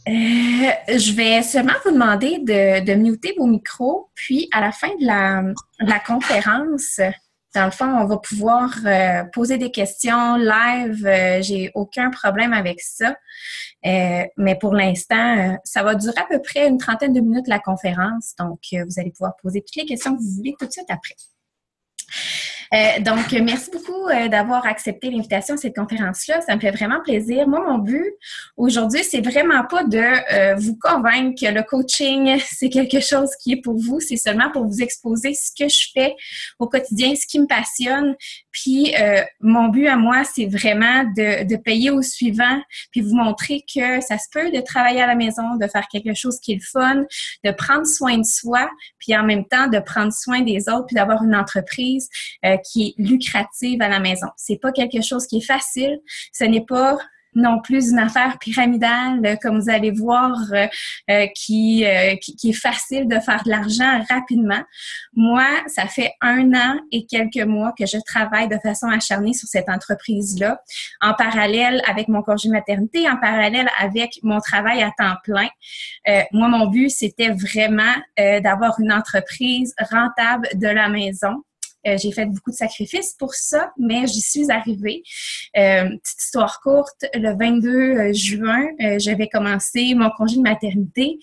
Je vais seulement vous demander de muter vos micros, puis à la fin de la conférence, dans le fond, on va pouvoir poser des questions live. J'ai aucun problème avec ça. Mais pour l'instant, ça va durer à peu près une trentaine de minutes la conférence. Donc, vous allez pouvoir poser toutes les questions que vous voulez tout de suite après. Donc, merci beaucoup d'avoir accepté l'invitation à cette conférence-là. Ça me fait vraiment plaisir. Moi, mon but aujourd'hui, c'est vraiment pas de vous convaincre que le coaching, c'est quelque chose qui est pour vous. C'est seulement pour vous exposer ce que je fais au quotidien, ce qui me passionne. Puis, mon but à moi, c'est vraiment de payer au suivant, puis vous montrer que ça se peut de travailler à la maison, de faire quelque chose qui est le fun, de prendre soin de soi, puis en même temps, de prendre soin des autres, puis d'avoir une entreprise qui est lucrative à la maison. C'est pas quelque chose qui est facile. Ce n'est pas non plus une affaire pyramidale, comme vous allez voir, qui est facile de faire de l'argent rapidement. Moi, ça fait 1 an et quelques mois que je travaille de façon acharnée sur cette entreprise-là, en parallèle avec mon congé maternité, en parallèle avec mon travail à temps plein. Moi, mon but, c'était vraiment d'avoir une entreprise rentable de la maison. J'ai fait beaucoup de sacrifices pour ça, mais j'y suis arrivée. Petite histoire courte, le 22 juin, j'avais commencé mon congé de maternité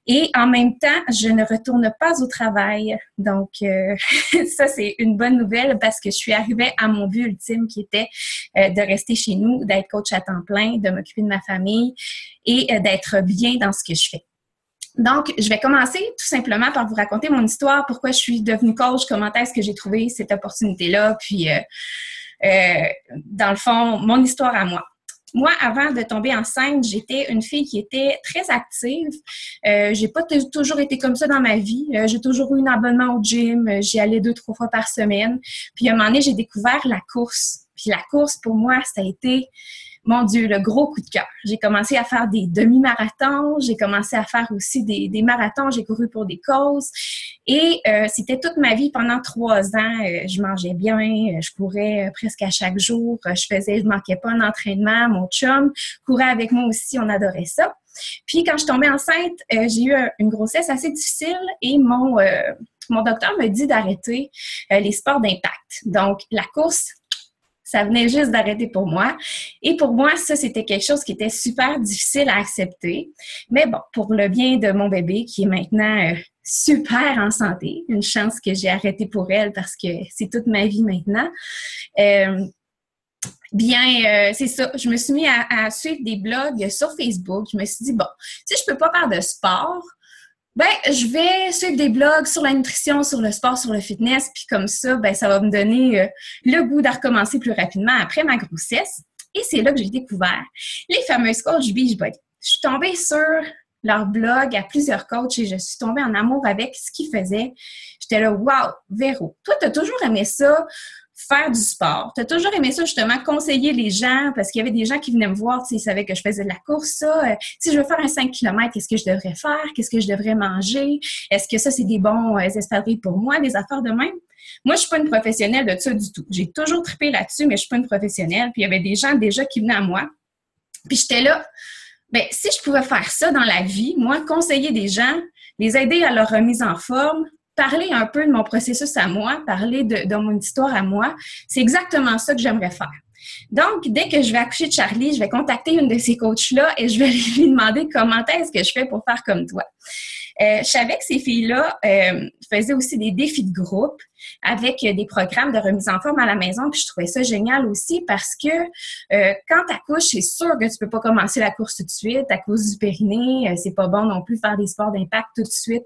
et en même temps, je ne retourne pas au travail. Donc, ça, c'est une bonne nouvelle parce que je suis arrivée à mon but ultime qui était de rester chez nous, d'être coach à temps plein, de m'occuper de ma famille et d'être bien dans ce que je fais. Donc, je vais commencer tout simplement par vous raconter mon histoire, pourquoi je suis devenue coach, comment est-ce que j'ai trouvé cette opportunité-là, puis dans le fond, mon histoire à moi. Moi, avant de tomber enceinte, j'étais une fille qui était très active. J'ai pas toujours été comme ça dans ma vie. J'ai toujours eu un abonnement au gym. J'y allais 2-3 fois par semaine. Puis à un moment donné, j'ai découvert la course. Puis la course, pour moi, ça a été... Mon Dieu, le gros coup de cœur. J'ai commencé à faire des demi-marathons, j'ai commencé à faire aussi des marathons, j'ai couru pour des causes et c'était toute ma vie pendant 3 ans. Je mangeais bien, je courais presque à chaque jour, je manquais pas un entraînement, mon chum courait avec moi aussi, on adorait ça. Puis quand je tombais enceinte, j'ai eu une grossesse assez difficile et mon docteur me dit d'arrêter les sports d'impact. Donc la course, ça venait juste d'arrêter pour moi. Et pour moi, ça, c'était quelque chose qui était super difficile à accepter. Mais bon, pour le bien de mon bébé, qui est maintenant super en santé, une chance que j'ai arrêté pour elle parce que c'est toute ma vie maintenant. C'est ça. Je me suis mis à suivre des blogs sur Facebook. Je me suis dit, bon, si je peux pas faire de sport, je vais suivre des blogs sur la nutrition, sur le sport, sur le fitness, puis comme ça, ça va me donner le goût de recommencer plus rapidement après ma grossesse. Et c'est là que j'ai découvert les fameuses coachs Beachbody. Je suis tombée sur leur blog à plusieurs coachs et je suis tombée en amour avec ce qu'ils faisaient. J'étais là, wow, Véro, toi, tu as toujours aimé ça, faire du sport. Tu as toujours aimé ça, justement, conseiller les gens, parce qu'il y avait des gens qui venaient me voir, ils savaient que je faisais de la course, ça. Si je veux faire un 5 km, qu'est-ce que je devrais faire? Qu'est-ce que je devrais manger? Est-ce que ça, c'est des bons espadrilles pour moi, des affaires de même? Moi, je suis pas une professionnelle de ça du tout. J'ai toujours trippé là-dessus, mais je suis pas une professionnelle. Puis il y avait des gens déjà qui venaient à moi. Puis j'étais là, si je pouvais faire ça dans la vie, moi, conseiller des gens, les aider à leur remise en forme, parler un peu de mon processus à moi, parler de mon histoire à moi, c'est exactement ça que j'aimerais faire. Donc, dès que je vais accoucher de Charlie, je vais contacter une de ces coachs-là et je vais lui demander comment est-ce que je fais pour faire comme toi. Je savais que ces filles-là faisaient aussi des défis de groupe avec des programmes de remise en forme à la maison. Puis je trouvais ça génial aussi parce que quand tu accouches, c'est sûr que tu peux pas commencer la course tout de suite à cause du périnée. C'est pas bon non plus faire des sports d'impact tout de suite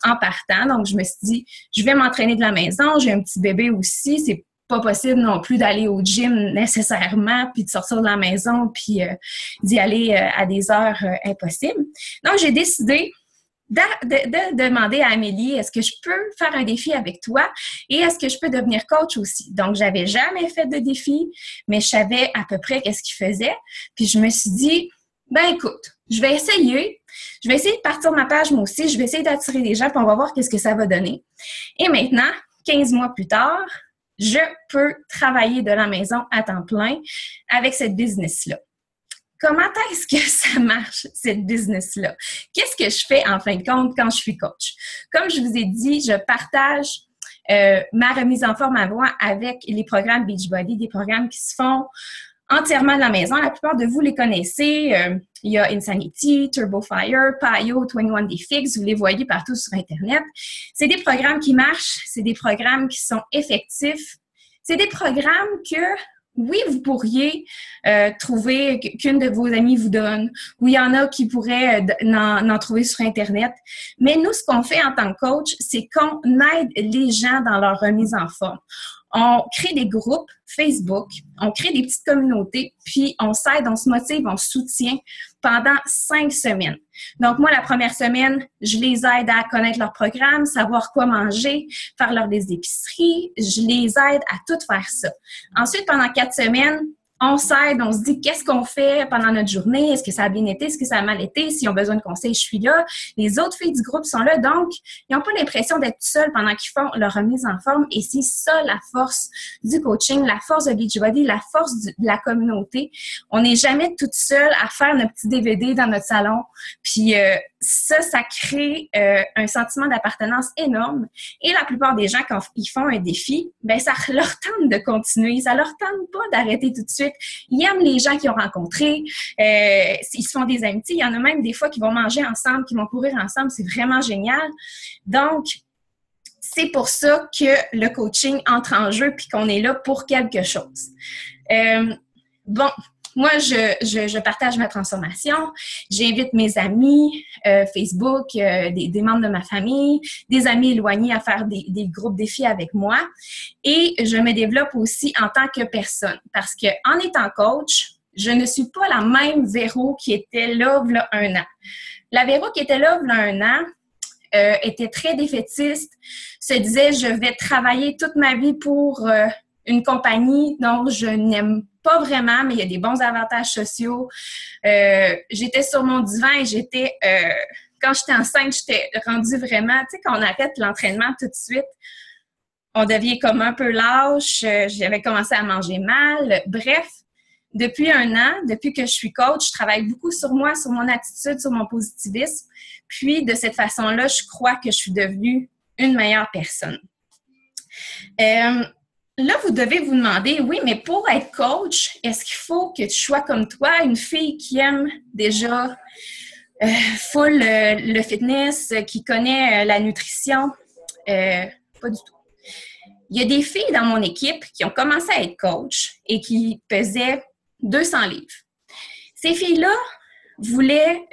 en partant. Donc, je me suis dit, je vais m'entraîner de la maison. J'ai un petit bébé aussi. C'est pas possible non plus d'aller au gym nécessairement, puis de sortir de la maison, puis d'y aller à des heures impossibles. Donc, j'ai décidé de demander à Amélie, est-ce que je peux faire un défi avec toi et est-ce que je peux devenir coach aussi? Donc, j'avais jamais fait de défi, mais je savais à peu près qu'est-ce qu'il faisait. Puis, je me suis dit, écoute, je vais essayer. Je vais essayer de partir de ma page moi aussi. Je vais essayer d'attirer des gens, puis on va voir qu'est-ce que ça va donner. Et maintenant, 15 mois plus tard, je peux travailler de la maison à temps plein avec cette business-là. comment est-ce que ça marche, cette business-là? Qu'est-ce que je fais en fin de compte quand je suis coach? Comme je vous ai dit, je partage ma remise en forme à moi avec les programmes Beachbody, des programmes qui se font entièrement de la maison. La plupart de vous les connaissez. Il y a Insanity, Turbo Fire, PiYo, 21 Day Fix. Vous les voyez partout sur Internet. C'est des programmes qui marchent. C'est des programmes qui sont effectifs. C'est des programmes que, oui, vous pourriez trouver qu'une de vos amies vous donne, ou il y en a qui pourraient en trouver sur Internet. Mais nous, ce qu'on fait en tant que coach, c'est qu'on aide les gens dans leur remise en forme. On crée des groupes Facebook, on crée des petites communautés, puis on s'aide, on se motive, on soutient pendant 5 semaines. Donc, moi, la première semaine, je les aide à connaître leur programme, savoir quoi manger, faire leur des épiceries. Je les aide à tout faire ça. Ensuite, pendant 4 semaines, on s'aide, on se dit qu'est-ce qu'on fait pendant notre journée, est-ce que ça a bien été, est-ce que ça a mal été, s'ils ont besoin de conseils, je suis là. Les autres filles du groupe sont là, donc ils n'ont pas l'impression d'être seules pendant qu'ils font leur remise en forme et c'est ça la force du coaching, la force de Beachbody, la force de la communauté. On n'est jamais toute seule à faire notre petit DVD dans notre salon, puis ça crée un sentiment d'appartenance énorme et la plupart des gens, quand ils font un défi, ben ça leur tente de continuer, ça leur tente pas d'arrêter tout de suite. Ils aiment les gens qu'ils ont rencontrés, ils se font des amitiés. Il y en a même des fois qui vont manger ensemble, qui vont courir ensemble. C'est vraiment génial. Donc, c'est pour ça que le coaching entre en jeu puis qu'on est là pour quelque chose. Bon, moi, je partage ma transformation. J'invite mes amis Facebook, des membres de ma famille, des amis éloignés à faire des groupes défis avec moi. Et je me développe aussi en tant que personne. Parce qu'en étant coach, je ne suis pas la même Véro qui était là, il y a 1 an. La Véro qui était là, il y a 1 an, était très défaitiste, se disait « je vais travailler toute ma vie pour une compagnie dont je n'aime pas vraiment, mais il y a des bons avantages sociaux. » J'étais sur mon divan et quand j'étais enceinte, j'étais rendue vraiment, tu sais, quand on arrête l'entraînement tout de suite, on devient comme un peu lâche, j'avais commencé à manger mal. Bref, depuis 1 an, depuis que je suis coach, je travaille beaucoup sur moi, sur mon attitude, sur mon positivisme. Puis, de cette façon-là, je crois que je suis devenue une meilleure personne. Là, vous devez vous demander, oui, mais pour être coach, est-ce qu'il faut que tu sois comme toi, une fille qui aime déjà full le fitness, qui connaît la nutrition? Pas du tout. Il y a des filles dans mon équipe qui ont commencé à être coach et qui pesaient 200 livres. Ces filles-là voulaient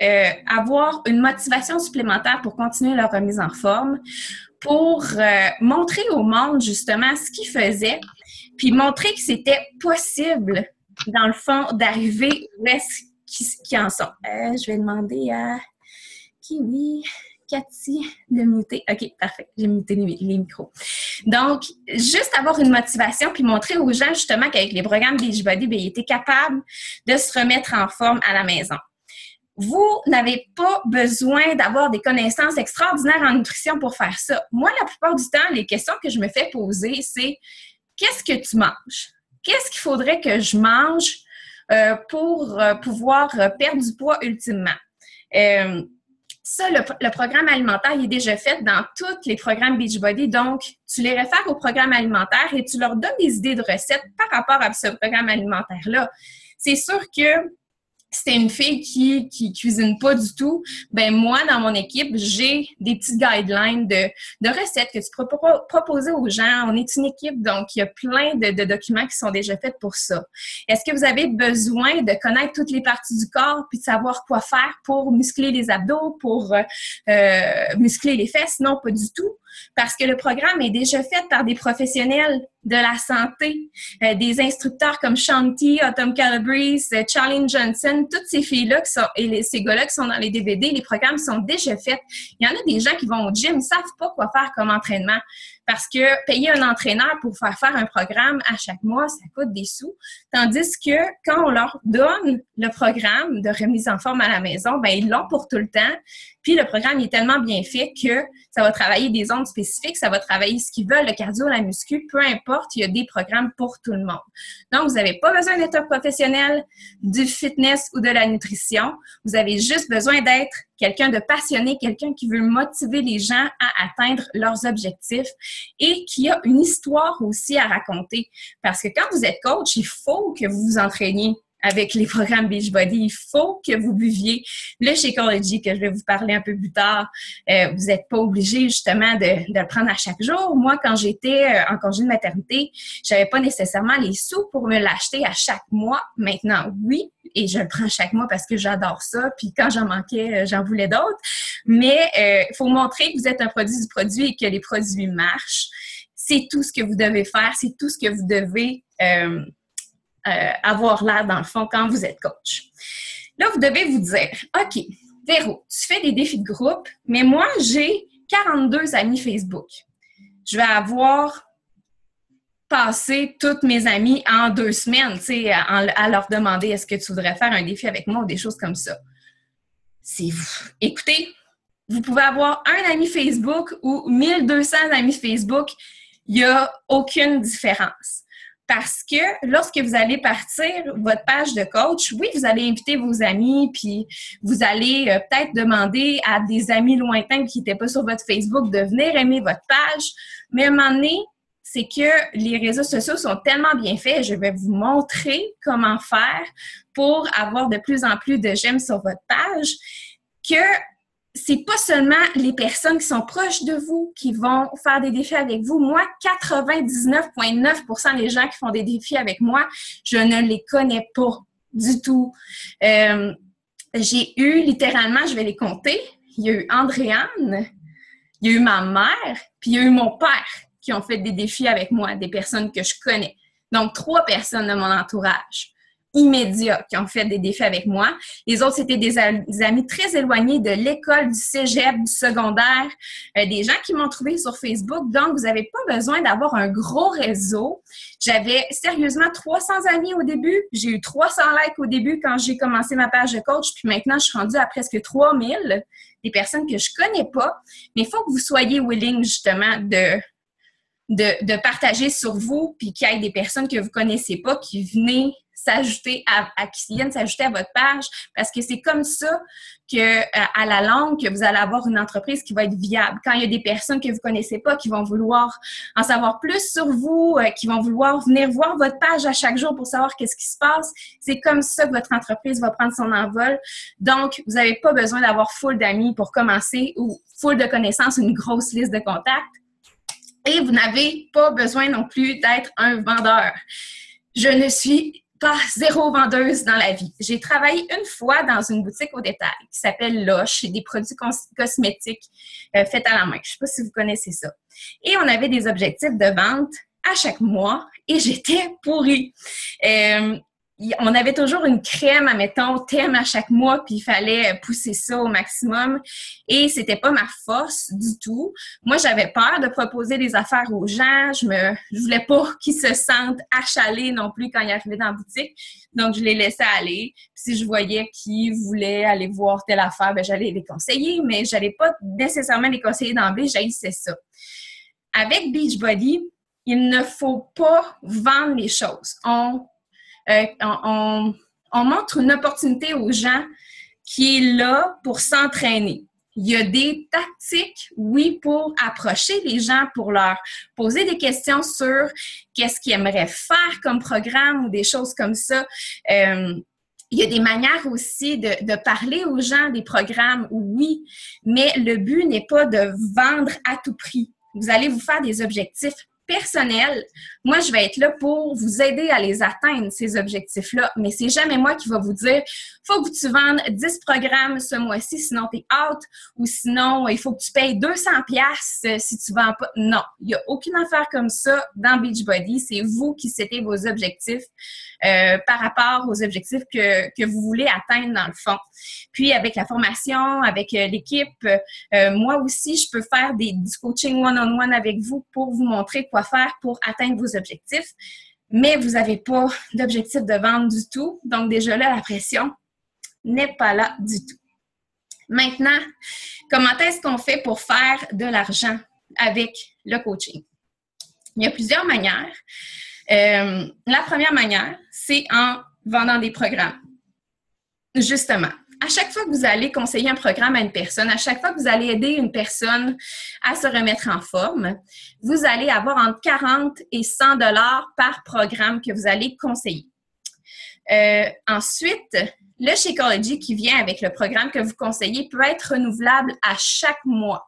avoir une motivation supplémentaire pour continuer leur remise en forme, pour montrer au monde justement ce qu'ils faisaient, puis montrer que c'était possible, dans le fond, d'arriver où est-ce qu'ils en sont. Je vais demander à Kiwi, Cathy, de muter. OK, parfait. J'ai muté les micros. Donc, juste avoir une motivation puis montrer aux gens justement qu'avec les programmes Beachbody, bien, ils étaient capables de se remettre en forme à la maison. Vous n'avez pas besoin d'avoir des connaissances extraordinaires en nutrition pour faire ça. Moi, la plupart du temps, les questions que je me fais poser, c'est qu'est-ce que tu manges? Qu'est-ce qu'il faudrait que je mange pour pouvoir perdre du poids ultimement? Ça, le programme alimentaire, il est déjà fait dans tous les programmes Beachbody. Donc, tu les réfères au programme alimentaire et tu leur donnes des idées de recettes par rapport à ce programme alimentaire-là. C'est sûr que si t'es une fille qui cuisine pas du tout, ben moi, dans mon équipe, j'ai des petites guidelines de recettes que tu peux proposer aux gens. On est une équipe, donc il y a plein de documents qui sont déjà faits pour ça. Est-ce que vous avez besoin de connaître toutes les parties du corps puis de savoir quoi faire pour muscler les abdos, pour muscler les fesses? Non, pas du tout. Parce que le programme est déjà fait par des professionnels de la santé, des instructeurs comme Shanti, Autumn Calabrese, Charlene Johnson, toutes ces filles-là ces gars-là qui sont dans les DVD, les programmes sont déjà faits. Il y en a des gens qui vont au gym, ils ne savent pas quoi faire comme entraînement. Parce que payer un entraîneur pour faire un programme à chaque mois, ça coûte des sous. Tandis que quand on leur donne le programme de remise en forme à la maison, ben ils l'ont pour tout le temps. Puis le programme est tellement bien fait que ça va travailler des ondes spécifiques, ça va travailler ce qu'ils veulent, le cardio, la muscu, peu importe, il y a des programmes pour tout le monde. Donc, vous n'avez pas besoin d'être un professionnel du fitness ou de la nutrition. Vous avez juste besoin d'être quelqu'un de passionné, quelqu'un qui veut motiver les gens à atteindre leurs objectifs et qui a une histoire aussi à raconter. Parce que quand vous êtes coach, il faut que vous vous entraîniez avec les programmes Beachbody. Il faut que vous buviez le Shakeology que je vais vous parler un peu plus tard. Vous n'êtes pas obligé justement de le prendre à chaque jour. Moi, quand j'étais en congé de maternité, j'avais pas nécessairement les sous pour me l'acheter à chaque mois. Maintenant, oui, et je le prends chaque mois parce que j'adore ça. Puis quand j'en manquais, j'en voulais d'autres. Mais il faut montrer que vous êtes un produit du produit et que les produits marchent. C'est tout ce que vous devez faire. C'est tout ce que vous devez avoir l'air, dans le fond, quand vous êtes coach. Là, vous devez vous dire, OK, Véro, tu fais des défis de groupe, mais moi, j'ai 42 amis Facebook. Je vais avoir passé toutes mes amies en 2 semaines, tu sais, à leur demander est-ce que tu voudrais faire un défi avec moi ou des choses comme ça. C'est vous. Écoutez, vous pouvez avoir un ami Facebook ou 1200 amis Facebook, il n'y a aucune différence. Parce que lorsque vous allez partir votre page de coach, oui, vous allez inviter vos amis, puis vous allez peut-être demander à des amis lointains qui n'étaient pas sur votre Facebook de venir aimer votre page. Mais à un moment donné, c'est que les réseaux sociaux sont tellement bien faits. Je vais vous montrer comment faire pour avoir de plus en plus de j'aime sur votre page, que c'est pas seulement les personnes qui sont proches de vous qui vont faire des défis avec vous. Moi, 99,9% des gens qui font des défis avec moi, je ne les connais pas du tout. J'ai eu littéralement, je vais les compter, il y a eu Andréane, il y a eu ma mère, puis il y a eu mon père qui ont fait des défis avec moi, des personnes que je connais. Donc, 3 personnes de mon entourage immédiats qui ont fait des défis avec moi. Les autres, c'était des amis très éloignés de l'école, du cégep, du secondaire, des gens qui m'ont trouvé sur Facebook. Donc, vous n'avez pas besoin d'avoir un gros réseau. J'avais sérieusement 300 amis au début. J'ai eu 300 likes au début quand j'ai commencé ma page de coach. Puis maintenant, je suis rendue à presque 3000, des personnes que je ne connais pas. Mais il faut que vous soyez willing, justement, de partager sur vous, puis qu'il y ait des personnes que vous ne connaissez pas qui viennent s'ajouter qui viennent s'ajouter à votre page, parce que c'est comme ça que à la longue que vous allez avoir une entreprise qui va être viable. Quand il y a des personnes que vous connaissez pas qui vont vouloir en savoir plus sur vous, qui vont vouloir venir voir votre page à chaque jour pour savoir qu'est-ce qui se passe, c'est comme ça que votre entreprise va prendre son envol. Donc, vous n'avez pas besoin d'avoir full d'amis pour commencer ou full de connaissances, une grosse liste de contacts. Et vous n'avez pas besoin non plus d'être un vendeur. Je ne suis pas zéro vendeuse dans la vie. J'ai travaillé une fois dans une boutique au détail qui s'appelle Lush. C'est des produits cosmétiques faits à la main. Je ne sais pas si vous connaissez ça. Et on avait des objectifs de vente à chaque mois et j'étais pourrie. On avait toujours une crème, admettons, thème à chaque mois, puis il fallait pousser ça au maximum. Et c'était pas ma force du tout. Moi, j'avais peur de proposer des affaires aux gens. Je voulais pas qu'ils se sentent achalés non plus quand ils arrivaient dans la boutique. Donc, je les laissais aller. Puis si je voyais qu'ils voulaient aller voir telle affaire, ben j'allais les conseiller, mais j'allais pas nécessairement les conseiller d'emblée. J'haïssais ça. Avec Beachbody, il ne faut pas vendre les choses. On montre une opportunité aux gens qui est là pour s'entraîner. Il y a des tactiques, oui, pour approcher les gens, pour leur poser des questions sur qu'est-ce qu'ils aimeraient faire comme programme ou des choses comme ça. Il y a des manières aussi de parler aux gens des programmes, oui, mais le but n'est pas de vendre à tout prix. Vous allez vous faire des objectifs personnel, moi, je vais être là pour vous aider à les atteindre, ces objectifs-là. Mais c'est jamais moi qui va vous dire « Faut que tu vendes 10 programmes ce mois-ci, sinon tu es out. » Ou sinon, il faut que tu payes 200$ si tu vends pas. Non, il n'y a aucune affaire comme ça dans Beachbody. C'est vous qui setez vos objectifs par rapport aux objectifs que vous voulez atteindre dans le fond. Puis, avec la formation, avec l'équipe, moi aussi, je peux faire du coaching one-on-one avec vous pour vous montrer quoi faire pour atteindre vos objectifs. Mais vous n'avez pas d'objectif de vente du tout. Donc, déjà là, la pression n'est pas là du tout. Maintenant, comment est-ce qu'on fait pour faire de l'argent avec le coaching? Il y a plusieurs manières. La première manière, c'est en vendant des programmes. Justement, à chaque fois que vous allez conseiller un programme à une personne, à chaque fois que vous allez aider une personne à se remettre en forme, vous allez avoir entre 40 et 100 $ par programme que vous allez conseiller. Ensuite, le Shakeology qui vient avec le programme que vous conseillez peut être renouvelable à chaque mois.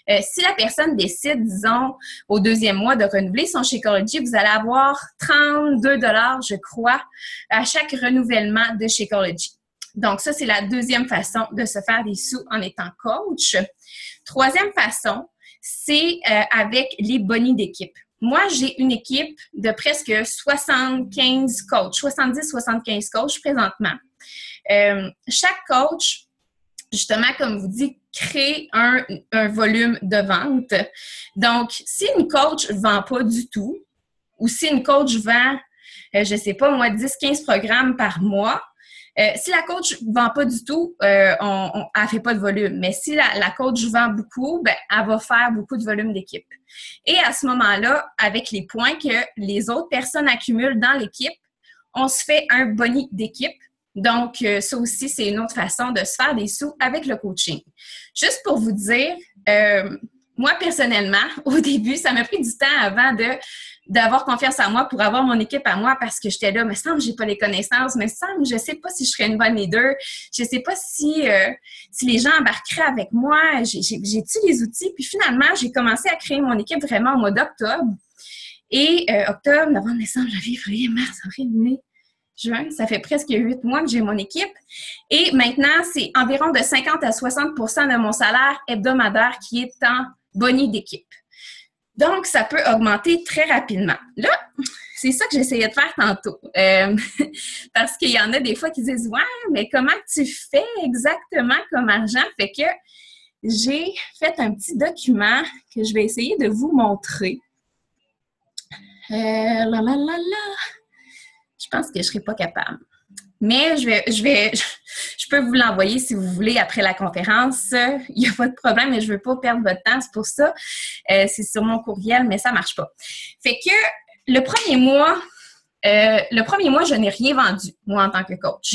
Si la personne décide, disons, au 2e mois de renouveler son Shakeology, vous allez avoir 32 $, je crois, à chaque renouvellement de Shakeology. Donc, ça, c'est la deuxième façon de se faire des sous en étant coach. Troisième façon, c'est avec les bonnies d'équipe. Moi, j'ai une équipe de presque 75 coachs, 70-75 coachs présentement. Chaque coach, justement, comme vous dites, crée un volume de vente. Donc, si une coach ne vend pas du tout, ou si une coach vend, je ne sais pas, moi, 10-15 programmes par mois, si la coach ne vend pas du tout, elle ne fait pas de volume. Mais si la coach vend beaucoup, ben, elle va faire beaucoup de volume d'équipe. Et à ce moment-là, avec les points que les autres personnes accumulent dans l'équipe, on se fait un boni d'équipe. Donc, ça aussi, c'est une autre façon de se faire des sous avec le coaching. Juste pour vous dire, moi, personnellement, au début, ça m'a pris du temps avant d'avoir confiance en moi pour avoir mon équipe à moi parce que j'étais là, mais semble que j'ai pas les connaissances, mais semble je sais pas si je serais une bonne leader, je sais pas si les gens embarqueraient avec moi, j'ai-tu les outils? Puis finalement, j'ai commencé à créer mon équipe vraiment au mois d'octobre. Et octobre, novembre, décembre, janvier, février, mars, avril, mai, juin, ça fait presque 8 mois que j'ai mon équipe. Et maintenant, c'est environ de 50 à 60 % de mon salaire hebdomadaire qui est en boni d'équipe. Donc, ça peut augmenter très rapidement. Là, c'est ça que j'essayais de faire tantôt. Parce qu'il y en a des fois qui disent « Ouais, mais comment tu fais exactement comme argent? » Fait que j'ai fait un petit document que je vais essayer de vous montrer. Je pense que je ne serai pas capable. Mais je peux vous l'envoyer si vous voulez après la conférence. Il n'y a pas de problème, mais je ne veux pas perdre votre temps. C'est pour ça. C'est sur mon courriel, mais ça ne marche pas. Fait que le premier mois, je n'ai rien vendu, moi, en tant que coach.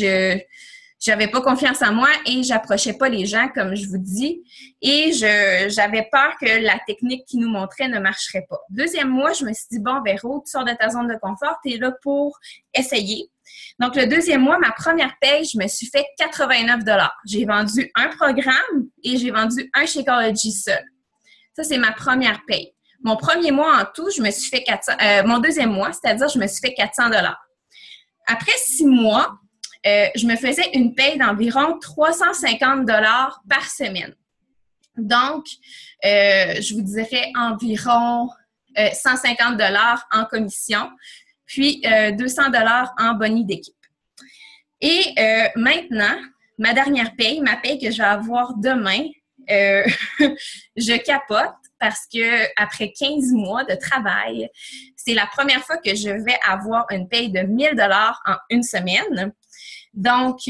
Je n'avais pas confiance en moi et j'approchais pas les gens, comme je vous dis. Et j'avais peur que la technique qu'ils nous montraient ne marcherait pas. Deuxième mois, je me suis dit, bon, Véro, tu sors de ta zone de confort, tu es là pour essayer. Donc, le deuxième mois, ma première paye, je me suis fait 89 $. J'ai vendu un programme et j'ai vendu un Shakeology seul. Ça, c'est ma première paye. Mon premier mois en tout, je me suis fait 400, mon deuxième mois, c'est-à-dire je me suis fait 400 $. Après 6 mois, je me faisais une paye d'environ 350 $ par semaine. Donc, je vous dirais environ 150 $ en commission, puis 200 $ en boni d'équipe. Et maintenant, ma dernière paye, ma paye que je vais avoir demain, je capote parce que après 15 mois de travail, c'est la première fois que je vais avoir une paye de 1000 $ en une semaine. Donc,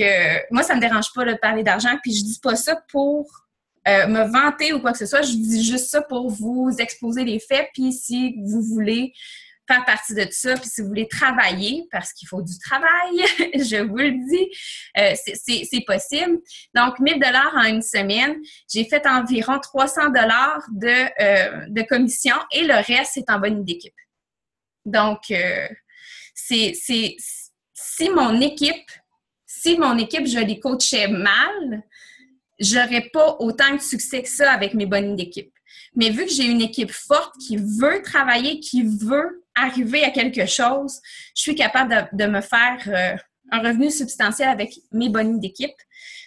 moi, ça ne me dérange pas de parler d'argent, puis je dis pas ça pour me vanter ou quoi que ce soit, je dis juste ça pour vous exposer les faits, puis si vous voulez faire partie de tout ça, puis si vous voulez travailler, parce qu'il faut du travail, je vous le dis, c'est possible. Donc, 1000 $ en une semaine, j'ai fait environ 300 $ de commission et le reste, c'est en boni d'équipe. Donc, si mon équipe, je les coachais mal, j'aurais pas autant de succès que ça avec mes bonis d'équipe. mais vu que j'ai une équipe forte qui veut travailler, qui veut arriver à quelque chose, je suis capable de me faire un revenu substantiel avec mes bonus d'équipe.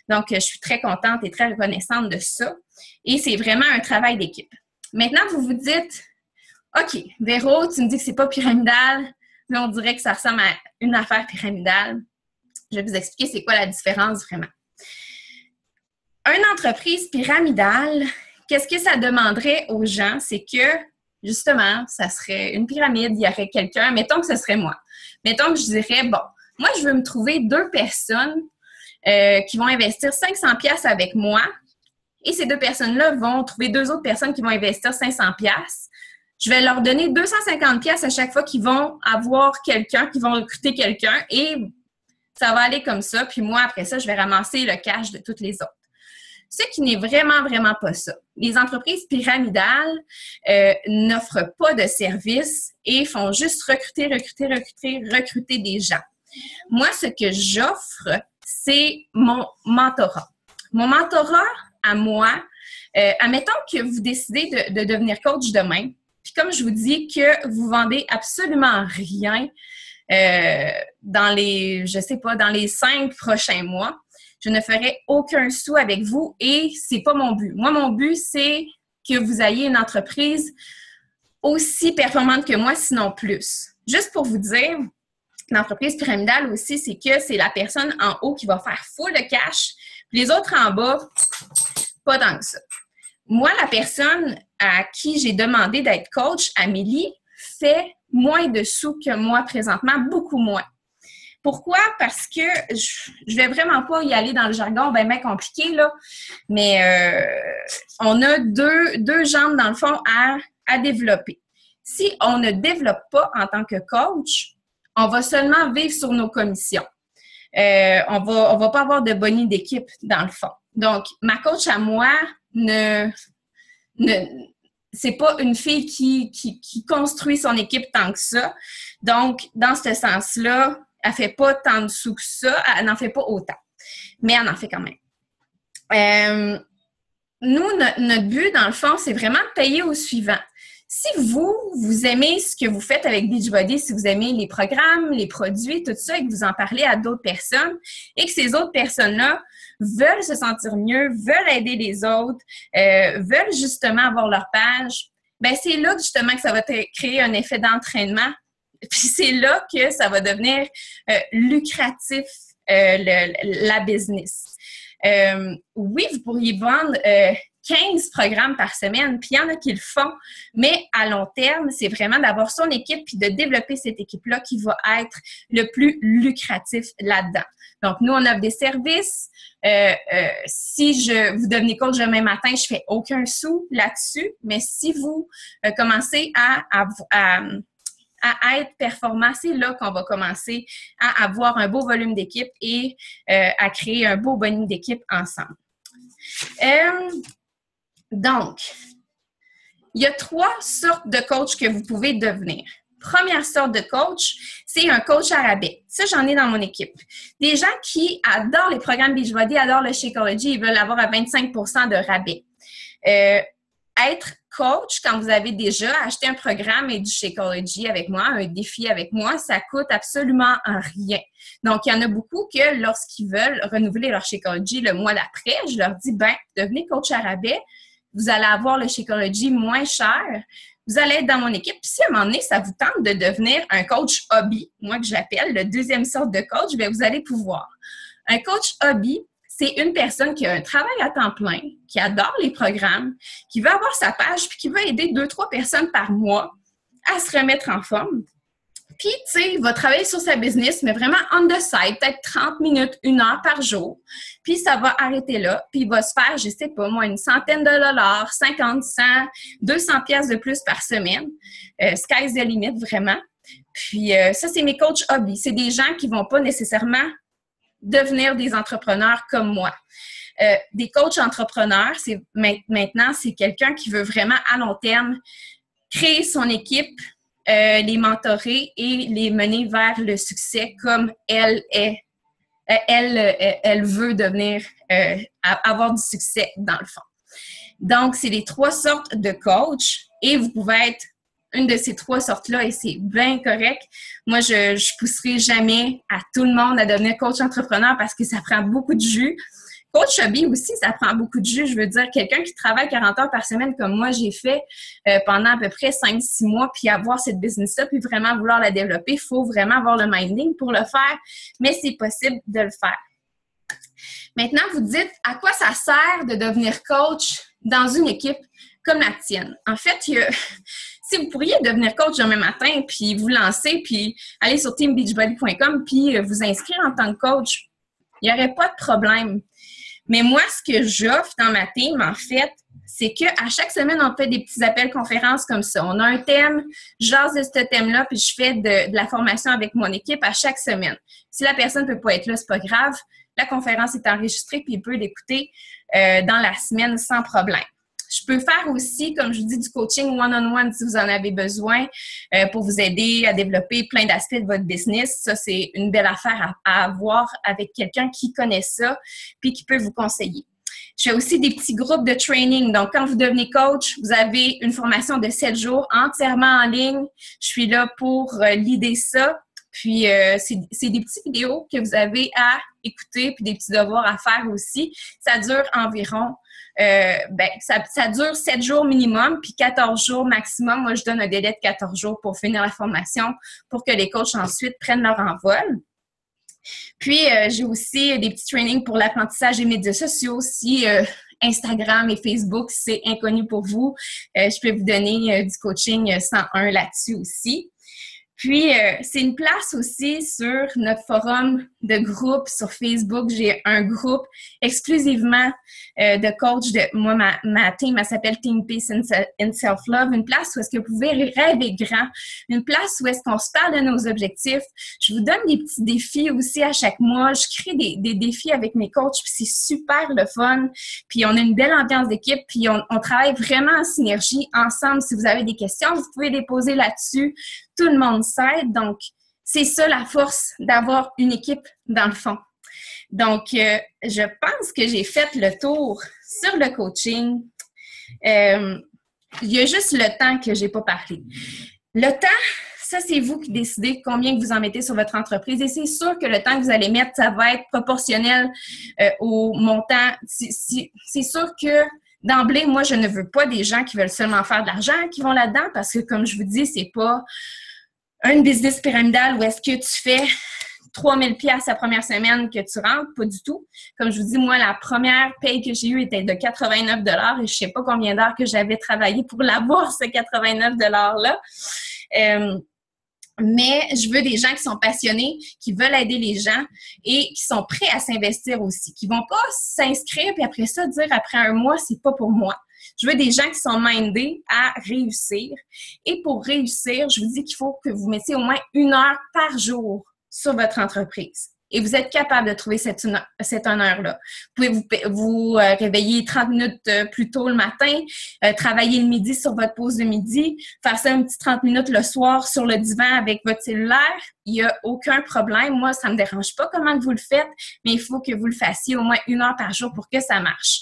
Donc, je suis très contente et très reconnaissante de ça. Et c'est vraiment un travail d'équipe. Maintenant, vous vous dites, OK, Véro, tu me dis que c'est pas pyramidal, mais on dirait que ça ressemble à une affaire pyramidale. Je vais vous expliquer c'est quoi la différence vraiment. Une entreprise pyramidale, qu'est-ce que ça demanderait aux gens? C'est que, justement, ça serait une pyramide, il y aurait quelqu'un, mettons que ce serait moi. Mettons que je dirais, bon, moi, je veux me trouver 2 personnes qui vont investir 500$ avec moi et ces 2 personnes-là vont trouver 2 autres personnes qui vont investir 500$. Je vais leur donner 250$ à chaque fois qu'ils vont avoir quelqu'un, qu'ils vont recruter quelqu'un et ça va aller comme ça. Puis moi, après ça, je vais ramasser le cash de toutes les autres. Ce qui n'est vraiment, vraiment pas ça. Les entreprises pyramidales n'offrent pas de services et font juste recruter des gens. Moi, ce que j'offre, c'est mon mentorat. Mon mentorat à moi, admettons que vous décidez de devenir coach demain, puis comme je vous dis que vous vendez absolument rien dans les 5 prochains mois, je ne ferai aucun sou avec vous et c'est pas mon but. Moi, mon but, c'est que vous ayez une entreprise aussi performante que moi, sinon plus. Juste pour vous dire, l'entreprise pyramidale aussi, c'est que c'est la personne en haut qui va faire full de cash, puis les autres en bas, pas tant que ça. Moi, la personne à qui j'ai demandé d'être coach, Amélie, fait moins de sous que moi présentement, beaucoup moins. Pourquoi? Parce que je vais vraiment pas y aller dans le jargon bien compliqué, là, mais on a deux jambes, dans le fond, à développer. Si on ne développe pas en tant que coach, on va seulement vivre sur nos commissions. On va pas avoir de bonus d'équipe, dans le fond. Donc, ma coach à moi c'est pas une fille qui construit son équipe tant que ça. Donc, dans ce sens-là, elle fait pas tant de sous que ça. Elle n'en fait pas autant. Mais elle en fait quand même. Nous, notre but, dans le fond, c'est vraiment de payer au suivant. Si vous aimez ce que vous faites avec Beachbody, si vous aimez les programmes, les produits, tout ça, et que vous en parlez à d'autres personnes, et que ces autres personnes-là veulent se sentir mieux, veulent aider les autres, veulent justement avoir leur page, bien, c'est là justement que ça va créer un effet d'entraînement. Puis c'est là que ça va devenir lucratif, la business. Oui, vous pourriez vendre 15 programmes par semaine, puis il y en a qui le font, mais à long terme, c'est vraiment d'avoir son équipe puis de développer cette équipe-là qui va être le plus lucratif là-dedans. Donc, nous, on offre des services. Si vous devenez coach demain matin, je fais aucun sou là-dessus, mais si vous commencez à être performant, c'est là qu'on va commencer à avoir un beau volume d'équipe et à créer un beau bonus d'équipe ensemble. Donc, il y a 3 sortes de coachs que vous pouvez devenir. Première sorte de coach, c'est un coach à rabais. Ça, j'en ai dans mon équipe. Des gens qui adorent les programmes Beachbody, adorent le Shakeology, ils veulent avoir à 25% de rabais. Être coach, quand vous avez déjà acheté un programme et du Shakeology avec moi, un défi avec moi, ça coûte absolument rien. Donc, il y en a beaucoup que lorsqu'ils veulent renouveler leur Shakeology le mois d'après, je leur dis, devenez coach à rabais, vous allez avoir le Shakeology moins cher, vous allez être dans mon équipe. Puis si à un moment donné, ça vous tente de devenir un coach hobby, moi que j'appelle le deuxième sorte de coach, bien, vous allez pouvoir. Un coach hobby, c'est une personne qui a un travail à temps plein, qui adore les programmes, qui veut avoir sa page, puis qui veut aider 2-3 personnes par mois à se remettre en forme. Puis, tu sais, il va travailler sur sa business, mais vraiment on the side, peut-être 30 minutes, 1 heure par jour. Puis, ça va arrêter là. Puis, il va se faire, je sais pas moi, une centaine de dollars, 50, 100, 200$ de plus par semaine. Sky's the limit, vraiment. Puis, ça, c'est mes coachs hobby. C'est des gens qui vont pas nécessairement devenir des entrepreneurs comme moi. Des coachs entrepreneurs, maintenant, c'est quelqu'un qui veut vraiment, à long terme, créer son équipe, les mentorer et les mener vers le succès comme elle veut devenir, avoir du succès dans le fond. Donc, c'est les 3 sortes de coach et vous pouvez être une de ces 3 sortes-là et c'est bien correct. Moi, je pousserai jamais à tout le monde à devenir coach entrepreneur parce que ça prend beaucoup de jus. Coach hobby aussi, ça prend beaucoup de jus. Je veux dire, quelqu'un qui travaille 40 heures par semaine comme moi, j'ai fait pendant à peu près 5-6 mois, puis avoir cette business-là, puis vraiment vouloir la développer, il faut vraiment avoir le minding pour le faire, mais c'est possible de le faire. Maintenant, vous dites, à quoi ça sert de devenir coach dans une équipe comme la tienne? En fait, si vous pourriez devenir coach demain matin, puis vous lancer, puis aller sur teambeachbody.com, puis vous inscrire en tant que coach, il n'y aurait pas de problème. Mais moi, ce que j'offre dans ma team, en fait, c'est qu'à chaque semaine, on fait des petits appels conférences comme ça. On a un thème, je jase de ce thème-là, puis je fais de la formation avec mon équipe à chaque semaine. Si la personne ne peut pas être là, c'est pas grave. La conférence est enregistrée, puis il peut l'écouter dans la semaine sans problème. Je peux faire aussi, comme je vous dis, du coaching one-on-one si vous en avez besoin pour vous aider à développer plein d'aspects de votre business. Ça, c'est une belle affaire à avoir avec quelqu'un qui connaît ça puis qui peut vous conseiller. Je fais aussi des petits groupes de training. Donc, quand vous devenez coach, vous avez une formation de 7 jours entièrement en ligne. Je suis là pour leader ça. Puis, c'est des petites vidéos que vous avez à écouter puis des petits devoirs à faire aussi. Ça dure environ ça dure 7 jours minimum, puis 14 jours maximum. Moi, je donne un délai de 14 jours pour finir la formation pour que les coachs ensuite prennent leur envol. Puis, j'ai aussi des petits trainings pour l'apprentissage des médias sociaux. Si Instagram et Facebook, c'est inconnu pour vous, je peux vous donner du coaching 101 là-dessus aussi. Puis, c'est une place aussi sur notre forum de groupe sur Facebook. J'ai un groupe exclusivement de coach. Moi, ma team, elle s'appelle Team Peace and Self-Love. Une place où est-ce que vous pouvez rêver grand. Une place où est-ce qu'on se parle de nos objectifs. Je vous donne des petits défis aussi à chaque mois. Je crée des défis avec mes coachs. Puis c'est super le fun. Puis on a une belle ambiance d'équipe. Puis on travaille vraiment en synergie ensemble. Si vous avez des questions, vous pouvez les poser là-dessus. Tout le monde s'aide. Donc, c'est ça la force d'avoir une équipe dans le fond. Donc, je pense que j'ai fait le tour sur le coaching. Il y a juste le temps que j'ai pas parlé. Le temps, ça, c'est vous qui décidez combien que vous en mettez sur votre entreprise. Et c'est sûr que le temps que vous allez mettre, ça va être proportionnel au montant. C'est sûr que d'emblée, moi, je ne veux pas des gens qui veulent seulement faire de l'argent qui vont là-dedans parce que, comme je vous dis, c'est pas un business pyramidal où est-ce que tu fais 3000 $ la première semaine que tu rentres, pas du tout. Comme je vous dis, moi, la première paye que j'ai eue était de 89 $ et je sais pas combien d'heures que j'avais travaillé pour l'avoir, ce 89 $-là. Mais je veux des gens qui sont passionnés, qui veulent aider les gens et qui sont prêts à s'investir aussi, qui vont pas s'inscrire puis après ça dire après un mois, c'est pas pour moi. Je veux des gens qui sont mindés à réussir. Et pour réussir, je vous dis qu'il faut que vous mettiez au moins 1 heure par jour sur votre entreprise. Et vous êtes capable de trouver cette 1 heure-là. Vous pouvez vous réveiller 30 minutes plus tôt le matin, travailler le midi sur votre pause de midi, faire ça un petit 30 minutes le soir sur le divan avec votre cellulaire. Il n'y a aucun problème. Moi, ça ne me dérange pas comment vous le faites, mais il faut que vous le fassiez au moins 1 heure par jour pour que ça marche.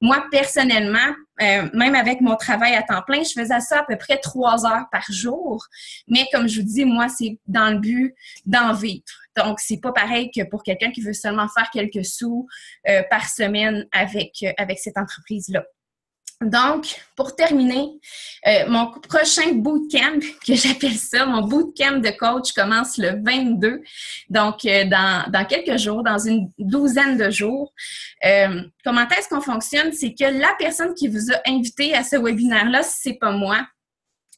Moi, personnellement, même avec mon travail à temps plein, je faisais ça à peu près 3 heures par jour. Mais comme je vous dis, moi, c'est dans le but d'en vivre. Donc, c'est pas pareil que pour quelqu'un qui veut seulement faire quelques sous par semaine avec cette entreprise-là. Donc, pour terminer, mon prochain bootcamp, que j'appelle ça, mon bootcamp de coach commence le 22. Donc, dans quelques jours, dans une douzaine de jours. Comment est-ce qu'on fonctionne? C'est que la personne qui vous a invité à ce webinaire-là, si c'est pas moi,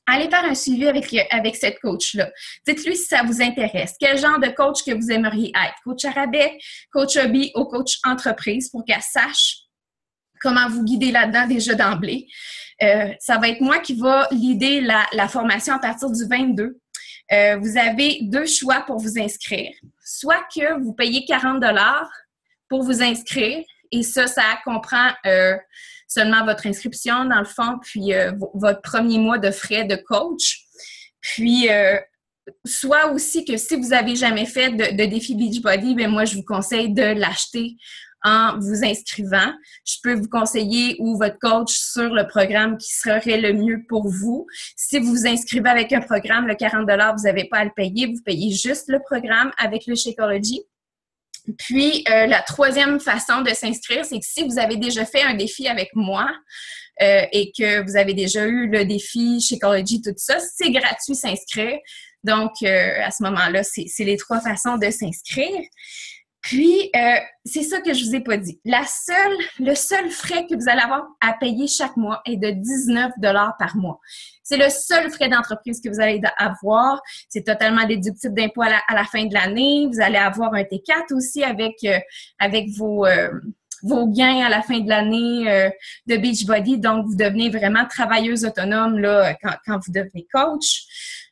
allez faire un suivi avec cette coach-là. Dites-lui si ça vous intéresse. Quel genre de coach que vous aimeriez être? Coach à rabais, coach hobby ou coach entreprise pour qu'elle sache comment vous guider là-dedans déjà d'emblée. Ça va être moi qui va leader la formation à partir du 22. Vous avez 2 choix pour vous inscrire. Soit que vous payez 40 $ pour vous inscrire et ça comprend seulement votre inscription dans le fond, puis votre premier mois de frais de coach. Puis, soit aussi que si vous n'avez jamais fait de défi Beachbody, bien moi, je vous conseille de l'acheter en vous inscrivant. Je peux vous conseiller ou votre coach sur le programme qui serait le mieux pour vous. Si vous vous inscrivez avec un programme, le 40 $, vous n'avez pas à le payer. Vous payez juste le programme avec le Shakeology. Puis, la troisième façon de s'inscrire, c'est que si vous avez déjà fait un défi avec moi et que vous avez déjà eu le défi Shakeology, tout ça, c'est gratuit s'inscrire. Donc, à ce moment-là, c'est les 3 façons de s'inscrire. Puis, c'est ça que je vous ai pas dit. Le seul frais que vous allez avoir à payer chaque mois est de 19 $ par mois. C'est le seul frais d'entreprise que vous allez avoir. C'est totalement déductible d'impôt à la fin de l'année. Vous allez avoir un T4 aussi avec vos gains à la fin de l'année de Beachbody. Donc, vous devenez vraiment travailleuse autonome là, quand vous devenez coach.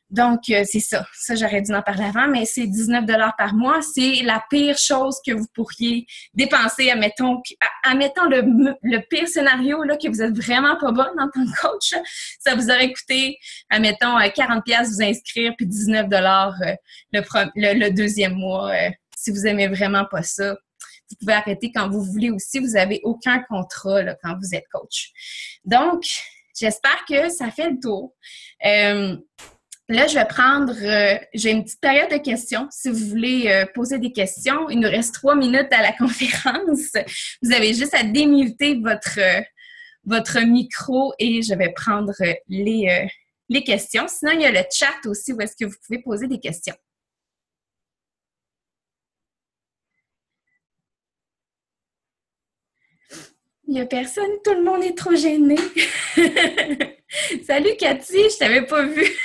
Donc, c'est ça. Ça, j'aurais dû en parler avant, mais c'est 19 $ par mois. C'est la pire chose que vous pourriez dépenser. Admettons le pire scénario, là, que vous êtes vraiment pas bonne en tant que coach. Ça vous aurait coûté, admettons, 40 $ vous inscrire, puis 19 $ le deuxième mois. Si vous aimez vraiment pas ça, vous pouvez arrêter quand vous voulez aussi. Vous n'avez aucun contrat là, quand vous êtes coach. Donc, j'espère que ça fait le tour. Là, je vais prendre, j'ai une petite période de questions. Si vous voulez poser des questions, il nous reste 3 minutes à la conférence. Vous avez juste à démuter votre micro et je vais prendre les questions. Sinon, il y a le chat aussi où est-ce que vous pouvez poser des questions. Il n'y a personne, tout le monde est trop gêné. Salut Cathy, je t'avais pas vue.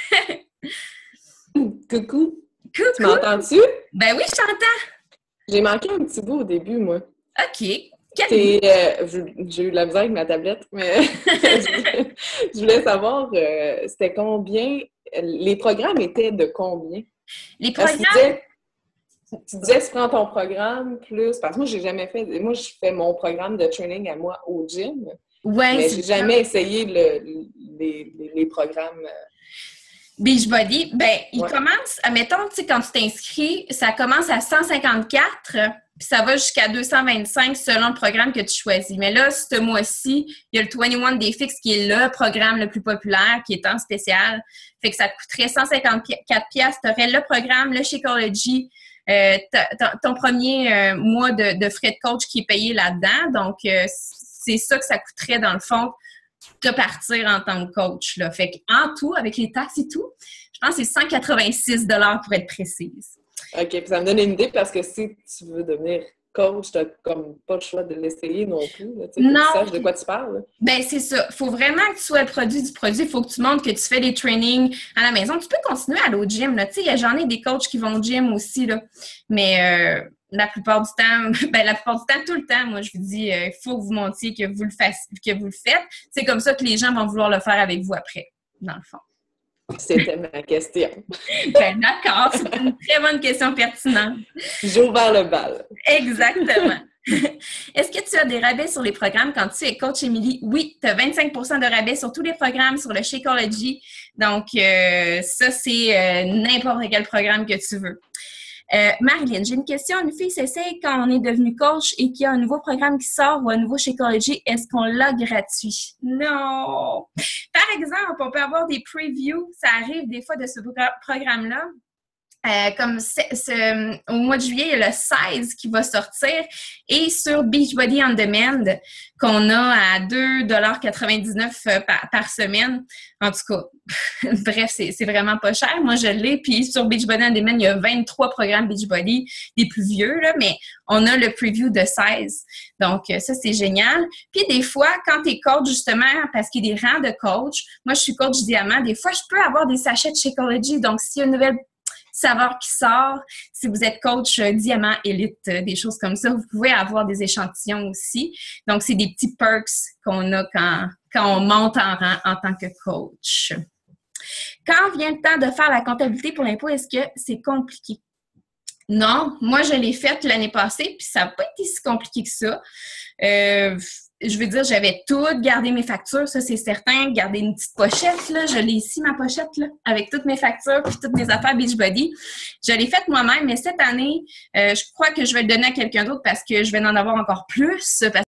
Coucou. Coucou. Tu m'entends-tu? Ben oui, je t'entends. J'ai manqué un petit bout au début, moi. OK. J'ai eu de la misère avec ma tablette, mais je voulais savoir, c'était combien, les programmes étaient de combien? Les programmes... Tu disais, tu prends ton programme plus... Parce que moi, j'ai jamais fait... Moi, je fais mon programme de training à moi au gym, mais j'ai jamais essayé les programmes... Beachbody, ben, il commence, admettons, tu sais, quand tu t'inscris, ça commence à 154, puis ça va jusqu'à 225 selon le programme que tu choisis. Mais là, ce mois-ci, il y a le 21 Day Fix qui est le programme le plus populaire, qui est en spécial. Fait que ça te coûterait 154 $. Tu aurais le programme, le Shakeology, ton premier mois de frais de coach qui est payé là-dedans. Donc, c'est ça que ça coûterait dans le fond de partir en tant que coach. Là. Fait qu'en tout, avec les taxes et tout, je pense que c'est 186 $ pour être précise. OK, puis ça me donne une idée parce que si tu veux devenir coach, tu n'as comme pas le choix de l'essayer non plus. Là, non. Tu saches de quoi tu parles. Là. Ben c'est ça. Il faut vraiment que tu sois le produit du produit. Il faut que tu montres que tu fais des trainings à la maison. Tu peux continuer à aller au gym. Tu sais, j'en ai des coachs qui vont au gym aussi. Là. Mais la plupart du temps, tout le temps, moi, je vous dis, il faut que vous montriez que vous le faites. C'est comme ça que les gens vont vouloir le faire avec vous après, dans le fond. C'était ma question. Ben, d'accord, c'est une très bonne question pertinente. J'ai ouvert le bal. Exactement. Est-ce que tu as des rabais sur les programmes quand tu es coach, Émilie? Oui, tu as 25 % de rabais sur tous les programmes, sur le Shakeology. Donc, ça, c'est n'importe quel programme que tu veux. Marilyn, j'ai une question. Une fille s'essaye quand on est devenu coach et qu'il y a un nouveau programme qui sort ou un nouveau Shakeology. Est-ce qu'on l'a gratuit? Non! Par exemple, on peut avoir des previews. Ça arrive des fois de ce programme-là. Comme au mois de juillet, il y a le 16 qui va sortir et sur Beachbody On Demand qu'on a à 2,99 $ par semaine. En tout cas, bref, c'est vraiment pas cher. Moi, je l'ai. Puis sur Beachbody On Demand, il y a 23 programmes Beachbody, des plus vieux, là, mais on a le preview de 16. Donc, ça, c'est génial. Puis des fois, quand tu es coach, justement, parce qu'il y a des rangs de coach, moi, je suis coach diamant, des fois, je peux avoir des sachets de Shakeology. Donc, s'il y a une nouvelle saveur qui sort. Si vous êtes coach diamant, élite, des choses comme ça, vous pouvez avoir des échantillons aussi. Donc, c'est des petits perks qu'on a quand on monte en rang en tant que coach. Quand vient le temps de faire la comptabilité pour l'impôt, est-ce que c'est compliqué? Non, moi, je l'ai faite l'année passée, puis ça n'a pas été si compliqué que ça. Je veux dire, j'avais tout gardé mes factures, ça, c'est certain. Gardé une petite pochette, là. Je l'ai ici, ma pochette, là, avec toutes mes factures puis toutes mes affaires Beachbody. Je l'ai faite moi-même, mais cette année, je crois que je vais le donner à quelqu'un d'autre parce que je vais en avoir encore plus.